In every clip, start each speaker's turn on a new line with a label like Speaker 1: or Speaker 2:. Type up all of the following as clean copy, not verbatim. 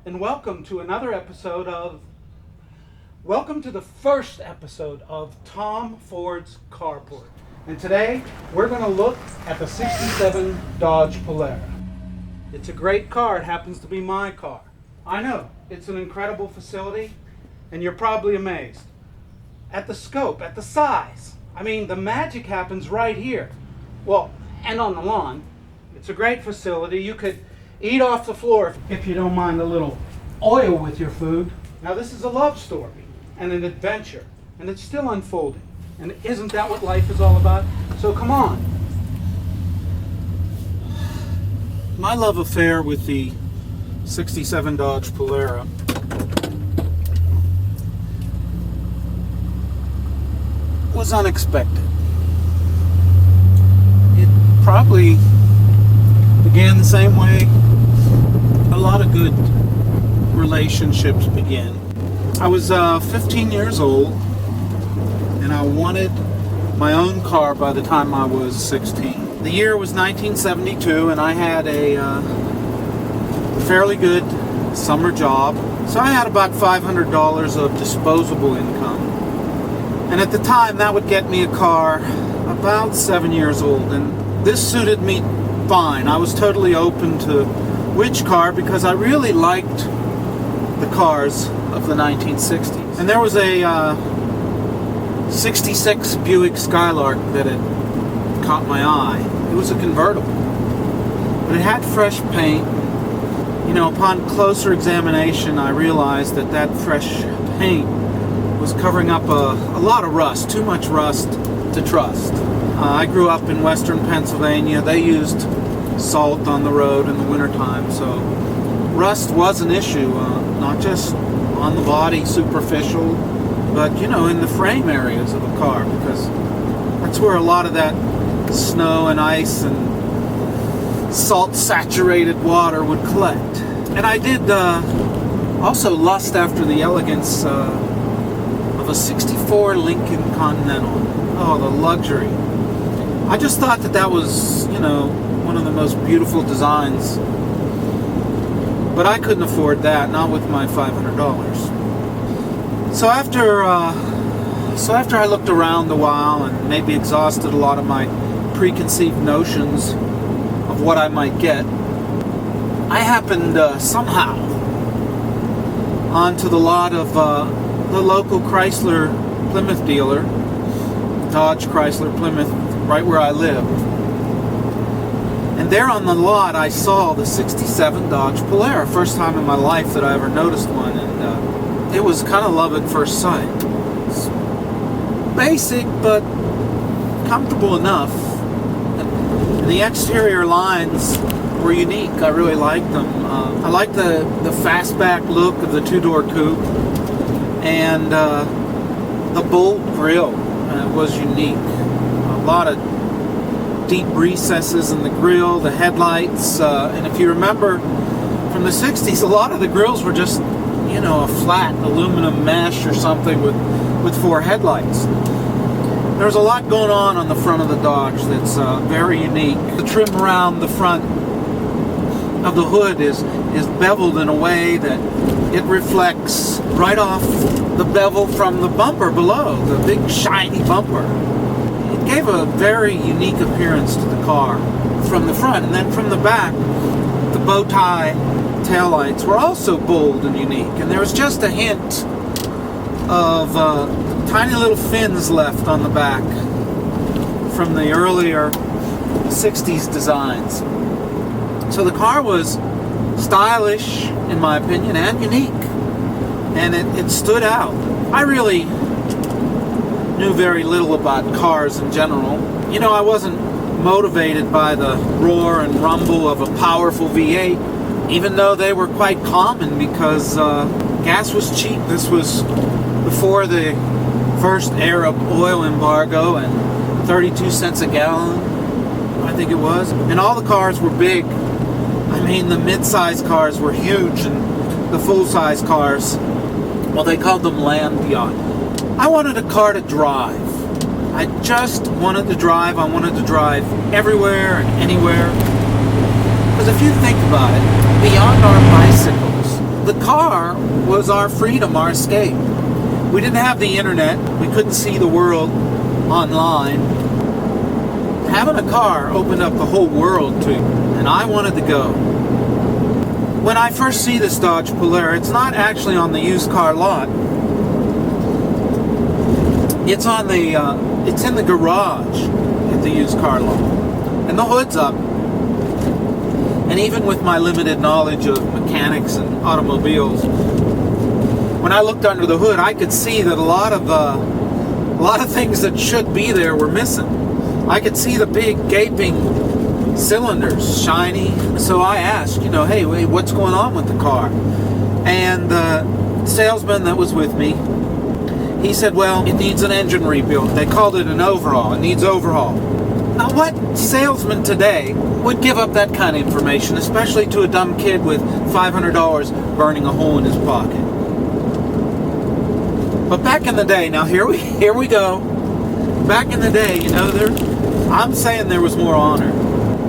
Speaker 1: and welcome to welcome to the first episode of Tom Ford's Carport. And today we're going to look at the 67 Dodge Polara. It's a great car. It happens to be my car. I know, it's an incredible facility, and you're probably amazed at the scope, at the size. I mean, the magic happens right here. Well, and on the lawn. It's a great facility. You could eat off the floor if you don't mind a little oil with your food. Now, this is a love story and an adventure, and it's still unfolding. And isn't that what life is all about? So come on. My love affair with the 67 Dodge Polara was unexpected. It probably began the same way a lot of good relationships begin. I was 15 years old, and I wanted my own car by the time I was 16. The year was 1972, and I had a fairly good summer job, so I had about $500 of disposable income. And at the time, that would get me a car about 7 years old, and this suited me fine. I was totally open to which car because I really liked the cars of the 1960s. And there was a 66 Buick Skylark that had caught my eye. It was a convertible, but it had fresh paint. You know, upon closer examination, I realized that fresh paint was covering up a lot of rust, too much rust to trust. I grew up in western Pennsylvania. They used salt on the road in the wintertime, so rust was an issue, not just on the body, superficial, but, you know, in the frame areas of a car, because that's where a lot of that snow and ice and salt-saturated water would collect. And I did also lust after the elegance of a 64 Lincoln Continental. Oh, the luxury. I just thought that was, you know, one of the most beautiful designs. But I couldn't afford that, not with my $500. So after I looked around a while and maybe exhausted a lot of my preconceived notions of what I might get, I happened somehow onto the lot of the local Chrysler Plymouth dealer, Dodge Chrysler Plymouth, right where I live. And there on the lot I saw the 67 Dodge Polara, first time in my life that I ever noticed one, and it was kind of love at first sight. It's basic but comfortable enough. And the exterior lines were unique. I really liked them. I liked the fastback look of the two-door coupe, and the bold grille was unique. A lot of deep recesses in the grille, the headlights, and if you remember from the 60s, a lot of the grills were just, you know, a flat aluminum mesh or something with four headlights. There's a lot going on the front of the Dodge that's very unique. The trim around the front of the hood is beveled in a way that it reflects right off the bevel from the bumper below, the big shiny bumper. It gave a very unique appearance to the car from the front, and then from the back, the bow tie taillights were also bold and unique, and there was just a hint of tiny little fins left on the back from the earlier 60s designs. So the car was stylish, in my opinion, and unique, and it stood out. I really knew very little about cars in general. You know, I wasn't motivated by the roar and rumble of a powerful V8, even though they were quite common because gas was cheap. This was before the first Arab oil embargo, and 32 cents a gallon, I think it was. And all the cars were big. I mean, the mid-size cars were huge, and the full-size cars, well, they called them land yacht. I wanted a car to drive. I just wanted to drive. I wanted to drive everywhere and anywhere. Because if you think about it, beyond our bicycles, the car was our freedom, our escape. We didn't have the internet. We couldn't see the world online. Having a car opened up the whole world to you, and I wanted to go. When I first see this Dodge Polara, it's not actually on the used car lot. It's on the, it's in the garage at the used car lot, and the hood's up. And even with my limited knowledge of mechanics and automobiles, when I looked under the hood, I could see that a lot of things that should be there were missing. I could see the big gaping cylinders, shiny. So I asked, hey, what's going on with the car? And the salesman that was with me, he said, well, it needs an engine rebuild. They called it an overhaul. It needs overhaul. Now, what salesman today would give up that kind of information, especially to a dumb kid with $500 burning a hole in his pocket? But back in the day, now here we go. Back in the day, I'm saying there was more honor.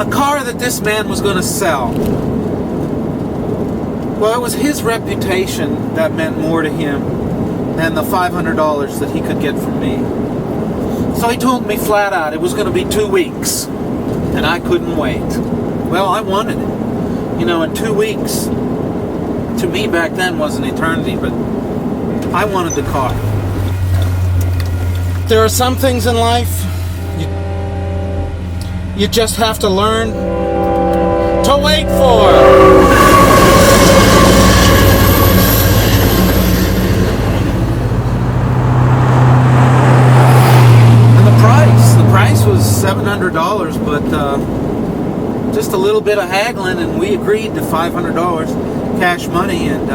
Speaker 1: A car that this man was going to sell, well, it was his reputation that meant more to him than the $500 that he could get from me. So he told me flat out it was going to be 2 weeks, and I couldn't wait. Well, I wanted it. In 2 weeks, to me back then was an eternity, but I wanted the car. There are some things in life you just have to learn to wait for. And the price was $700, but just a little bit of haggling, and we agreed to $500 cash money, and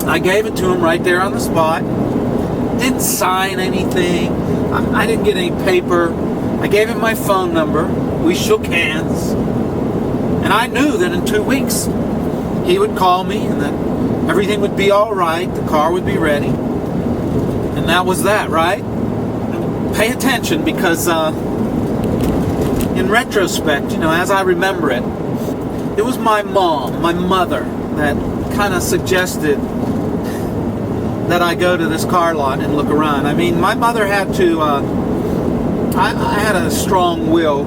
Speaker 1: I gave it to him right there on the spot. Didn't sign anything. I didn't get any paper. I gave him my phone number. We shook hands. And I knew that in 2 weeks he would call me and that everything would be all right. The car would be ready. And that was that, right? Pay attention, because in retrospect, as I remember it, it was my mom, my mother, that kind of suggested that I go to this car lot and look around. I mean, my mother had to, I had a strong will.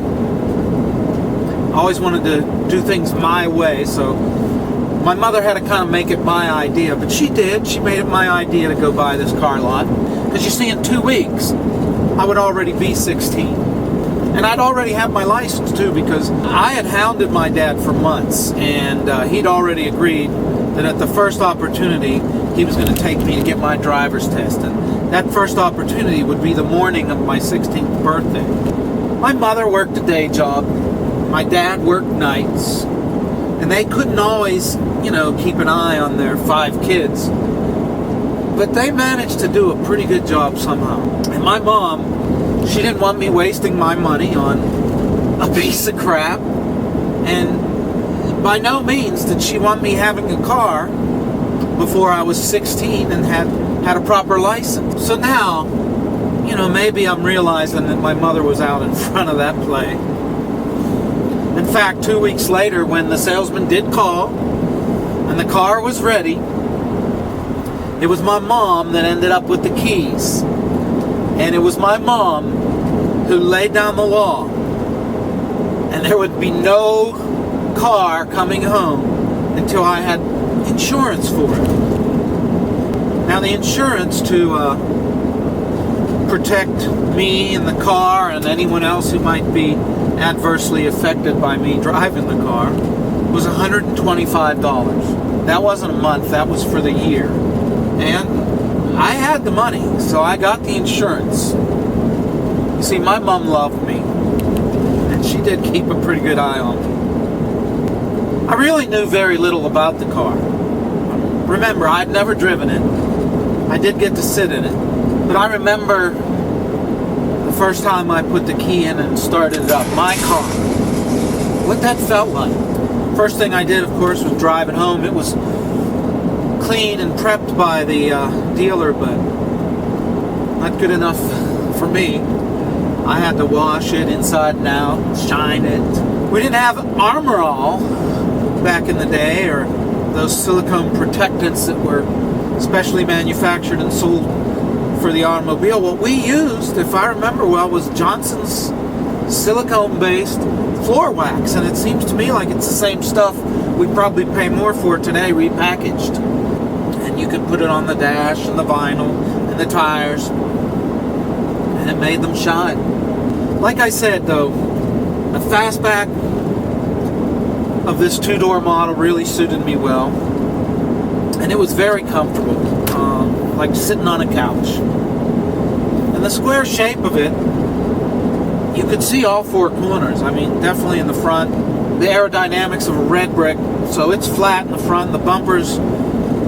Speaker 1: I always wanted to do things my way, so my mother had to kind of make it my idea, but she did. She made it my idea to go buy this car lot. Because you see, in 2 weeks, I would already be 16. And I'd already have my license too, because I had hounded my dad for months, and he'd already agreed that at the first opportunity he was going to take me to get my driver's test, and that first opportunity would be the morning of my 16th birthday. My mother worked a day job, my dad worked nights, and they couldn't always, keep an eye on their 5 kids, but they managed to do a pretty good job somehow. And my mom, she didn't want me wasting my money on a piece of crap, and by no means did she want me having a car before I was 16 and had a proper license. So now, maybe I'm realizing that my mother was out in front of that play. In fact, 2 weeks later, when the salesman did call and the car was ready, it was my mom that ended up with the keys. And it was my mom who laid down the law. And there would be no car coming home until I had insurance for it. Now, the insurance to protect me and the car and anyone else who might be adversely affected by me driving the car was $125. That wasn't a month, that was for the year. And I had the money, so I got the insurance. You see, my mom loved me, and she did keep a pretty good eye on me. I really knew very little about the car. Remember, I'd never driven it. I did get to sit in it. But I remember the first time I put the key in and started it up, my car, what that felt like. First thing I did, of course, was drive it home. It was clean and prepped by the dealer, but not good enough for me. I had to wash it inside and out, shine it. We didn't have Armor All back in the day, or those silicone protectants that were specially manufactured and sold for the automobile. What we used, if I remember well, was Johnson's silicone-based floor wax, and it seems to me like it's the same stuff we'd probably pay more for today, repackaged. And you could put it on the dash and the vinyl and the tires, and it made them shine. Like I said, though, the fastback of this two-door model really suited me well, and it was very comfortable, like sitting on a couch. And the square shape of it, you could see all four corners. I mean, definitely in the front. The aerodynamics of a red brick, so it's flat in the front. The bumpers,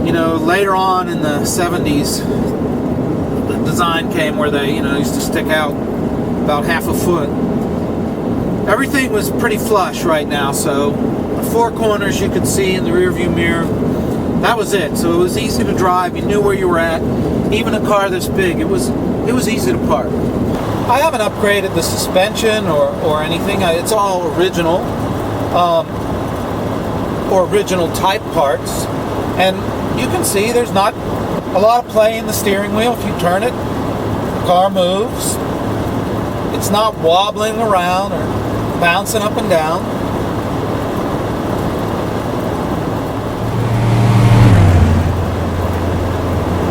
Speaker 1: you know, later on in the 70s, the design came where they, you know, used to stick out about half a foot. Everything was pretty flush right now, so the four corners you could see in the rearview mirror, that was it. So it was easy to drive. You knew where you were at. Even a car this big, it was easy to park. I haven't upgraded the suspension or anything. It's all original, or original type parts. And you can see there's not a lot of play in the steering wheel. If you turn it, the car moves. It's not wobbling around or bouncing up and down.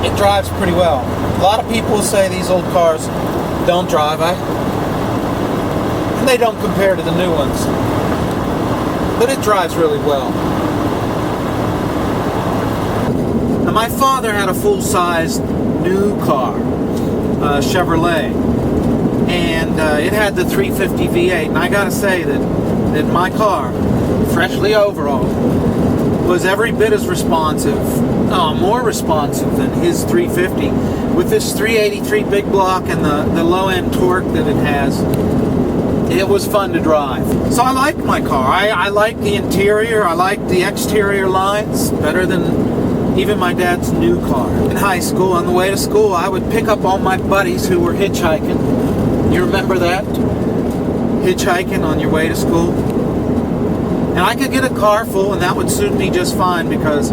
Speaker 1: It drives pretty well. A lot of people say these old cars don't drive, and they don't compare to the new ones, but it drives really well. Now, my father had a full-size new car, Chevrolet, and it had the 350 V8, and I gotta say that my car, freshly overhauled, was every bit as responsive, more responsive than his 350. With this 383 big block and the low-end torque that it has, it was fun to drive. So I like my car. I like the interior. I like the exterior lines better than even my dad's new car. In high school, on the way to school, I would pick up all my buddies who were hitchhiking. You remember that? Hitchhiking on your way to school? And I could get a car full, and that would suit me just fine, because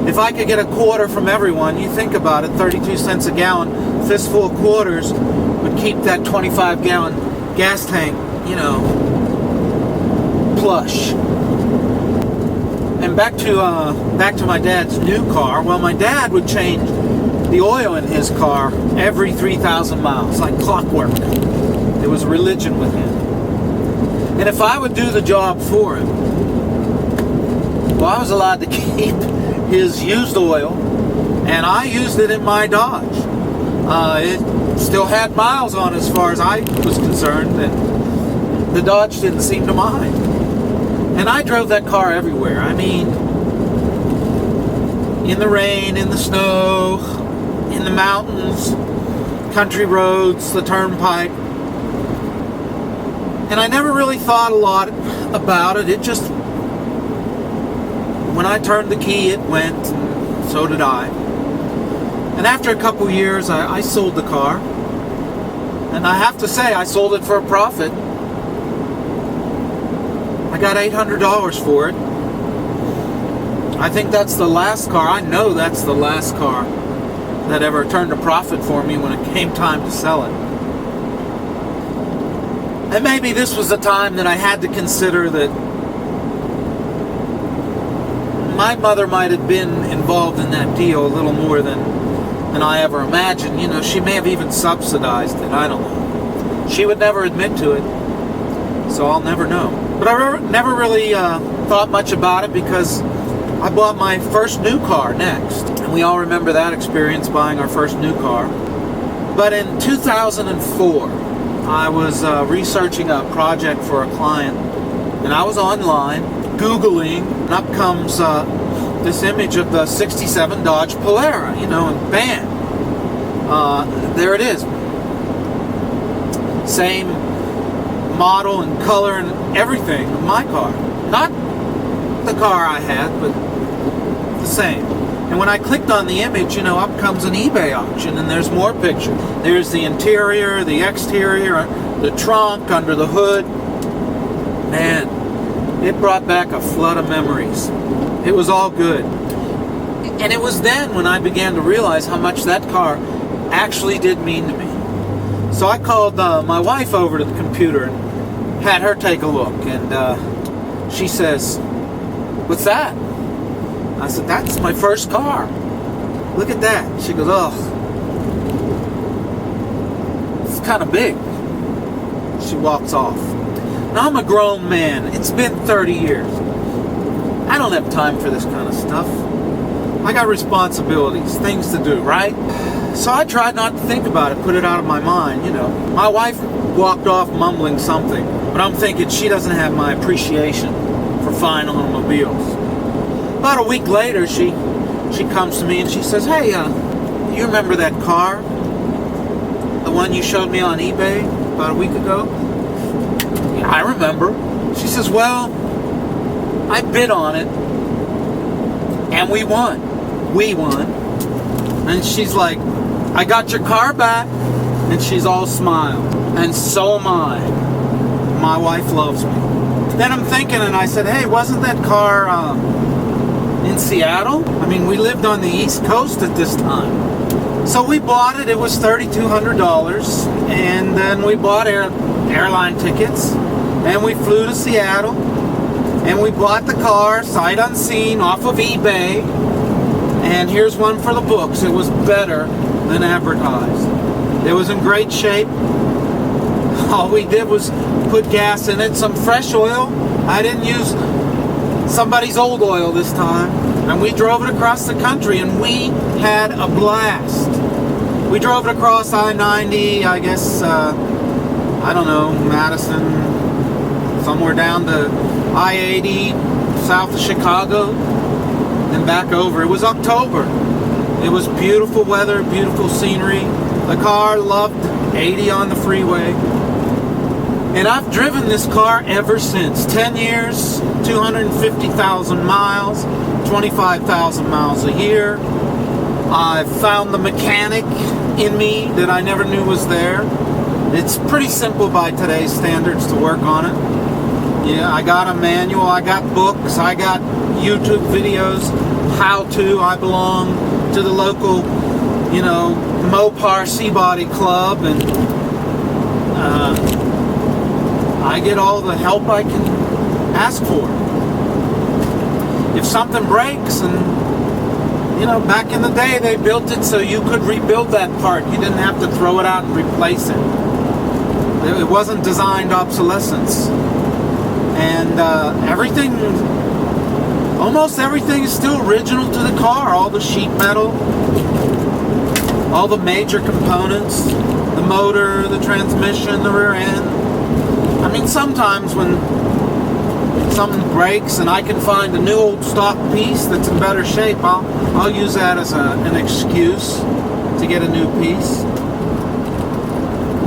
Speaker 1: if I could get a quarter from everyone, you think about it, 32 cents a gallon, fistful of quarters would keep that 25-gallon gas tank, you know, plush. And back to my dad's new car. Well, my dad would change the oil in his car every 3,000 miles, like clockwork. It was religion with him. And if I would do the job for him, well, I was allowed to keep his used oil, and I used it in my Dodge. It still had miles on as far as I was concerned, and the Dodge didn't seem to mind. And I drove that car everywhere. I mean, in the rain, in the snow, in the mountains, country roads, the turnpike. And I never really thought a lot about it. It just, when I turned the key, it went, and so did I. And after a couple years, I sold the car. And I have to say, I sold it for a profit. I got $800 for it. I think that's the last car. I know that's the last car that ever turned a profit for me when it came time to sell it. And maybe this was the time that I had to consider that my mother might have been involved in that deal a little more than I ever imagined. You know, she may have even subsidized it. I don't know. She would never admit to it, so I'll never know. But I never really thought much about it, because I bought my first new car next. And we all remember that experience, buying our first new car. But in 2004, I was researching a project for a client, and I was online, Googling, and up comes this image of the 67 Dodge Polara, you know, and bam, there it is. Same model and color and everything of my car. Not the car I had, but the same. And when I clicked on the image, you know, up comes an eBay auction, and there's more pictures. There's the interior, the exterior, the trunk, under the hood. Man, it brought back a flood of memories. It was all good. And it was then when I began to realize how much that car actually did mean to me. So I called my wife over to the computer and had her take a look. And she says, "What's that?" I said, "That's my first car. Look at that." She goes, "Oh, it's kind of big." She walks off. Now I'm a grown man. It's been 30 years. I don't have time for this kind of stuff. I got responsibilities, things to do, right? So I tried not to think about it, put it out of my mind, you know. My wife walked off mumbling something, but I'm thinking she doesn't have my appreciation for fine automobiles. About a week later, she comes to me and she says, "Hey, you remember that car? The one you showed me on eBay about a week ago?" "Yeah, I remember." She says, "Well, I bid on it, and we won. We won." And she's like, "I got your car back." And she's all smile. And so am I. My wife loves me. Then I'm thinking, and I said, "Hey, wasn't that car in Seattle? I mean, we lived on the East Coast at this time." So we bought it. It was $3,200. And then we bought airline tickets. And we flew to Seattle. And we bought the car sight unseen off of eBay. And here's one for the books. It was better than advertised. It was in great shape. All we did was put gas in it, some fresh oil. I didn't use somebody's old oil this time. And we drove it across the country, and we had a blast. We drove it across I-90, I guess, I don't know, Madison, somewhere down to I-80, south of Chicago, and back over. It was October. It was beautiful weather, beautiful scenery. The car loved 80 on the freeway. And I've driven this car ever since. 10 years, 250,000 miles, 25,000 miles a year. I've found the mechanic in me that I never knew was there. It's pretty simple by today's standards to work on it. Yeah, I got a manual, I got books, I got YouTube videos, how to. I belong to the local, you know, Mopar C-Body Club, and I get all the help I can ask for. If something breaks, and, you know, back in the day they built it so you could rebuild that part. You didn't have to throw it out and replace it. It wasn't designed obsolescence. And everything, almost everything is still original to the car. All the sheet metal, all the major components, the motor, the transmission, the rear end. I mean, sometimes when something breaks and I can find a new old stock piece that's in better shape, I'll use that as an excuse to get a new piece.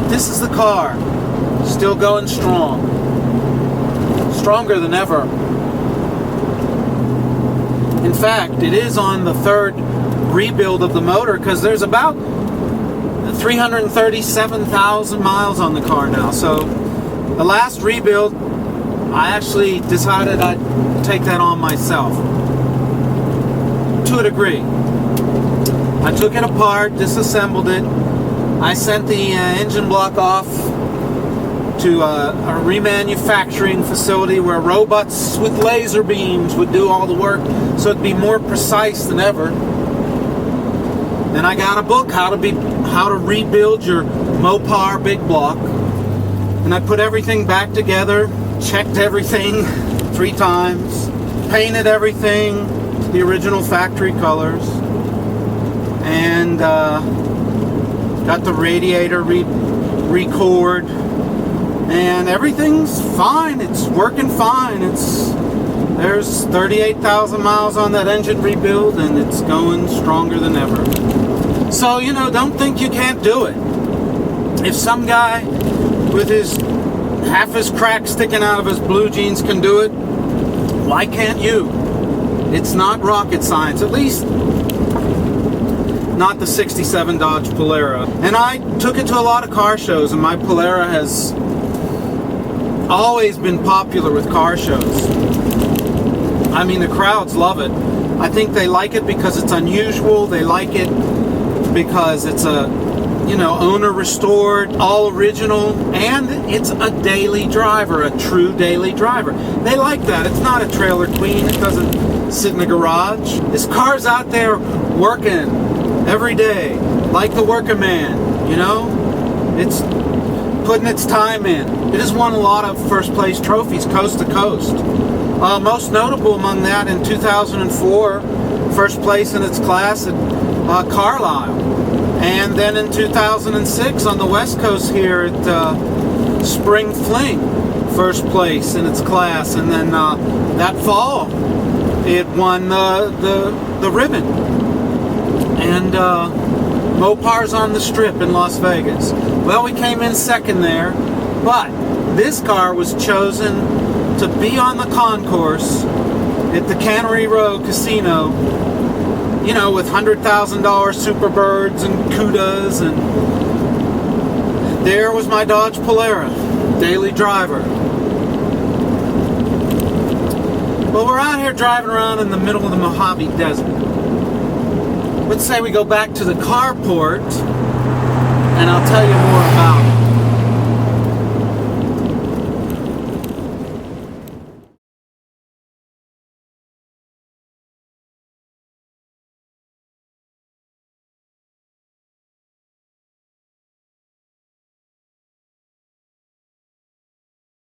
Speaker 1: This is the car, still going strong. Stronger than ever. In fact, it is on the third rebuild of the motor, because there's about 337,000 miles on the car now. So the last rebuild, I actually decided I'd take that on myself to a degree. I took it apart, disassembled it. I sent the engine block off to a remanufacturing facility where robots with laser beams would do all the work, so it'd be more precise than ever. Then I got a book, how to rebuild your Mopar big block, and I put everything back together, checked everything 3 times, painted everything to the original factory colors, and got the radiator re-cored. And everything's fine. It's working fine. There's 38,000 miles on that engine rebuild, and it's going stronger than ever. So, you know, don't think you can't do it. If some guy with half his crack sticking out of his blue jeans can do it, why can't you? It's not rocket science, at least not the '67 Dodge Polara. And I took it to a lot of car shows, and my Polara has always been popular with car shows. I mean, the crowds love it. I think they like it because it's unusual. They like it because it's a, owner restored, all original, and it's a daily driver, a true daily driver. They like that. It's not a trailer queen. It doesn't sit in the garage. This car's out there working every day, like the working man, It's putting its time in. It has won a lot of first place trophies coast to coast. Most notable among that in 2004, first place in its class at Carlisle. And then in 2006 on the West Coast here at Spring Fling, first place in its class. And then that fall, it won the ribbon. And Mopar's on the Strip in Las Vegas. Well, we came in second there, but this car was chosen to be on the concourse at the Cannery Row Casino, with $100,000 Superbirds and Cudas, and there was my Dodge Polara, daily driver. Well, we're out here driving around in the middle of the Mojave Desert. Let's say we go back to the carport, and I'll tell you more about